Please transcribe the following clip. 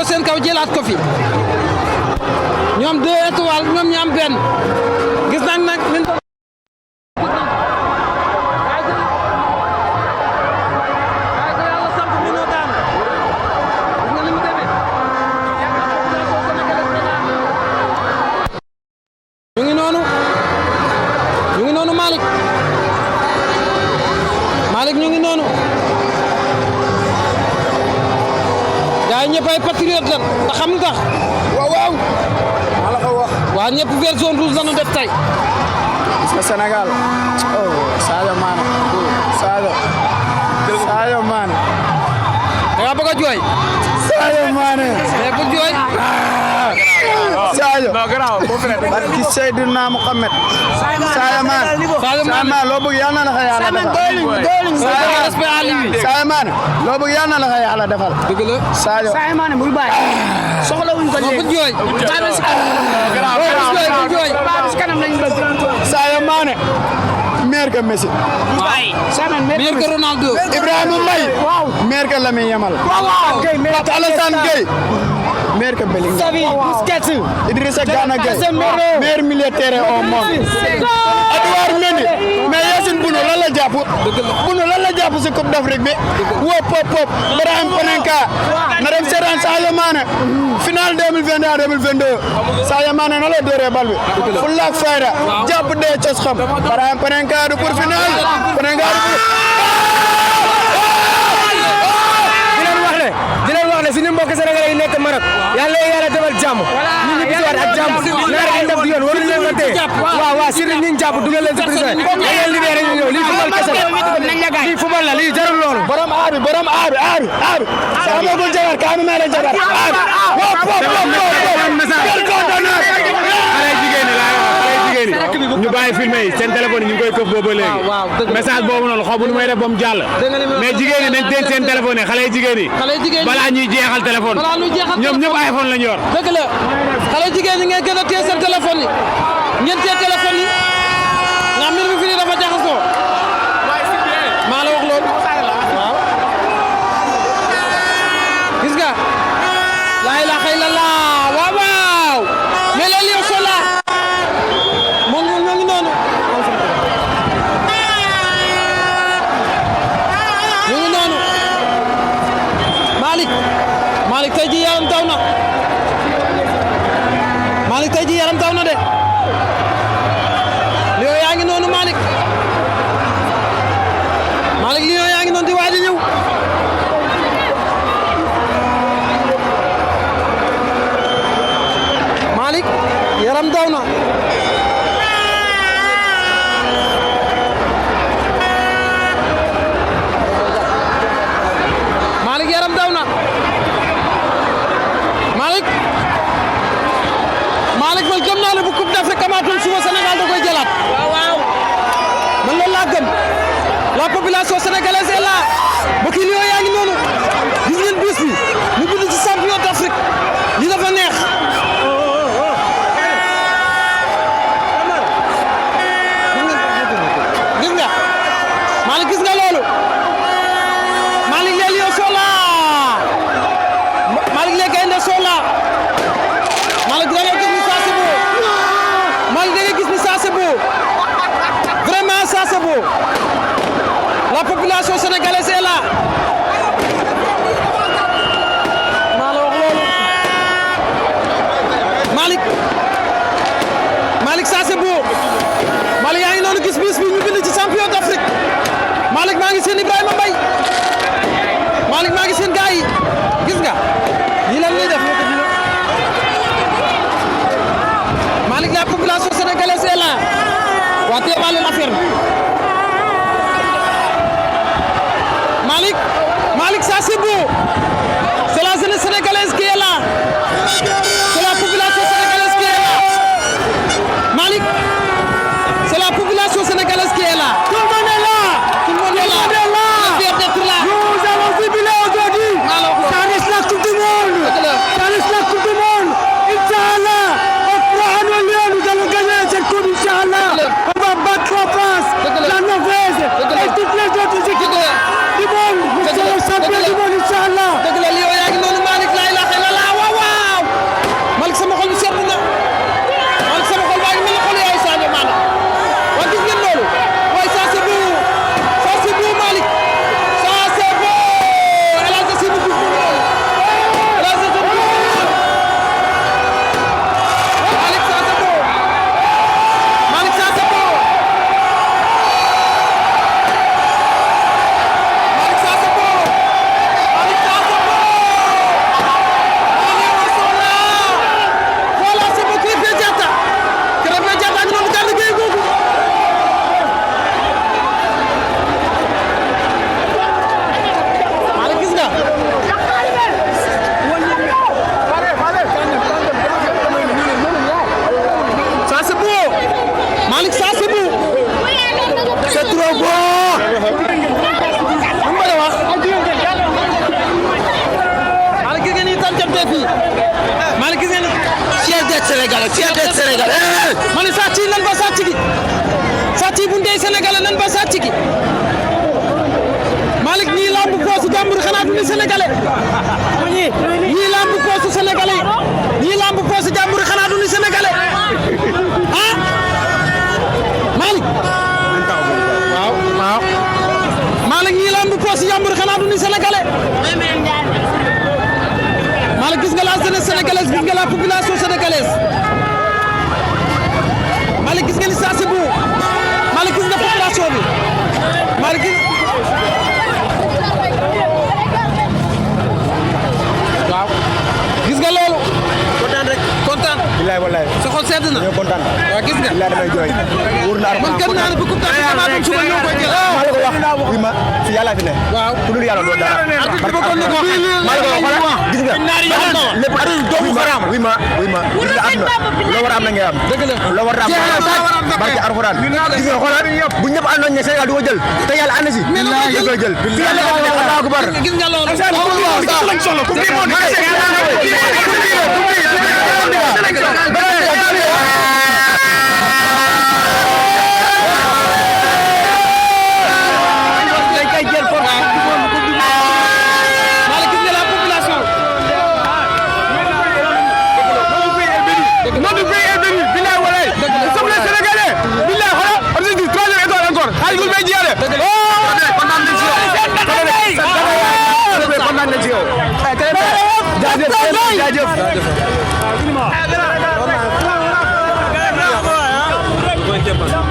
ko seen kaw jëlaat ko fi ñoom 2 étoiles ñoom ñu am benn gis nañ nag ñu ngi noonu Malick ñu ngi noonu gaay ñëpp ay patriote lan te xam nga tax waaw maa la ko wax waa ñëpp vert zone rouge lañu def tey gis nga Sénégal Sadio Mané da nga bëgg a jooy Sadio Mané mais bu jooy Sadio barki Seydina Mohamed Sadio Mané loo bëgg yàlla na la ko yàlla defal Sadio Mané loo bëgg yàlla na la ko yàlla defal dëgg la Sadio Mané bul bàyyi soxla wuñ ko léegi bu jooy kanam lañ bëgg Sadio Mané meilleur que Messi meilleur que Ronaldo Ibrahima Mbaye meilleur que Lamine Yamal Pape Alassane Gueye meilleur que Bellingham Busquets Idrissa Gana Gueye meilleur milieu de terrain au monde Edouard Mendy mais Yacine Bounou lan la jàpp Bounou lan la jàpp si Coupe d'Afrique bi pop Brahim Panenka na dem seetaan Sadio Mané final 2021-2022 Sadio Mané na la dooree bal bi fulla ak fayda jàpp dee cos xam Brahim Panenka du pour final Panenka du pour di leen wax ne suñu mbokk sénégalais yi nekk Maroc yàlla defal jàmm ñu ngi bisiwaat ak jàmm ñaari ay ndam di yoon waruñu leen ko téye waaw surtout ñu ngi jàpp dugal leen si prison dañ leen libéré ñu ñëw lii football kese la lii football la lii jarul loolu borom aar amagul jabar ka am na jabar aar ñu bàyyi filmé yi seen téléphone yi ñu ngi koy këf boobu ba léegi message boobu noonu xaw ma nu may def ba mu jàll mais jigéen ñi nañ denc seen téléphone yi xale jigéen yi balaa ñuy jeexal téléphone ñoom ñëpp iPhone lañ yor dëgg la xale jigéen ñi ngeen gën a téye seen téléphone yi ngeen téye téléphone yi nga mbir mi fii dafa jaxasoo maa la wax loolu waaw gis nga la ilaha illallah waaw mais les lions sont là moom ñoo ngi noonu Malick tey jii yaram taw na Malick tey jii yaram taw na de Lion yaa ngi noonu Malick Lion yaa ngi noonu di waaj a ñëw Malick yaram taw na Malick yaram daw na Malick man gëm naa ne bu Coupe d'Afrique amaatul suba Sénégal da koy jëlaat waaw man loolu laa gëm la population sénégalaise est là mbokk yi Lion yaa ngi noonu gis ngeen bés bi ñu bind ci champion d'Afrique li dafa neex gis nga Malick gis nga loolu Malick les Lions sont là Malick les Gaïndés sont là Malick da nga gis ni ça c'est beau Malick da nga gis ni ça c'est beau vraiment ça c'est beau la population sénégalaise est là maa la wax loolu Malick ça c'est beau Malick yaa ngi noonu gis bis bi ñu bind ci champion d'Afrique Malick maa ngi seen Ibrahima Mbaye Malick maa ngi seen gars yi gis nga lii lan lay def Malick la population sénégalaise est là waa tey maa leen affaire bi Malick ça c'est beau c'est la jeunesse sénégalaise qui est là c'est la population sénégalaise qui est là Malick c'est la population sénégalaise qui est là tout le monde est là fier d'être là nous avons jubilé aujourd'hui ça reste la coupe du monde ça reste la coupe du monde Inch'Allah on croit en nos lieux nous allons gagner cette coupe Inch'Allah on va battre la France la Norvège et toutes les autres équipes du monde nous serons champions du monde Inch'Allah jàppante fii Malick gis ngeen fier d'être sénégalais fier d'être sénégalais ma ne sàcc yi nan ba sàcc gi sàcc yi bu ndey sénégalais nan ba sàcc gi Malick ñii lamb poosu jàmbur xanaa du ni sénégalais ñii lamb poosu sénégalais ñii lamb poosu jàmbur xanaa du ni sénégalais ah Malick waaw Malick ñii lamb poosu jàmbur xanaa du ni sénégalais Malick gis nga la jeunesse sénégalaise gis nga la population sénégalaise Malick gis nga ni ça c'est beau Malick gis nga population bi Malick waaw gis nga loolu kontaan rek kontaan billahi wallahi sa xol sedd na ñoo kontaan waaw gis nga billahi damay jooy wóor na man gën naa ne bu coupe d'Afrique xanaa doon suba ñoo koy jël maa la ko wax wi ma fi yàlla fi ne waaw ku dul yàlla doo dara arbitre bëggoon na ko maa la ko wax gis nga lépp doomu xaraam wi ma gis nga àdduna loo war a am na ngay am dëgg la loo war a am barke alxuraan gis nga xoolal bu ñëpp àndoon ne Sénégal du ko jël te yàlla ànd si da koy jël fi yàlla Allahu akbar gis nga loolu jaajëf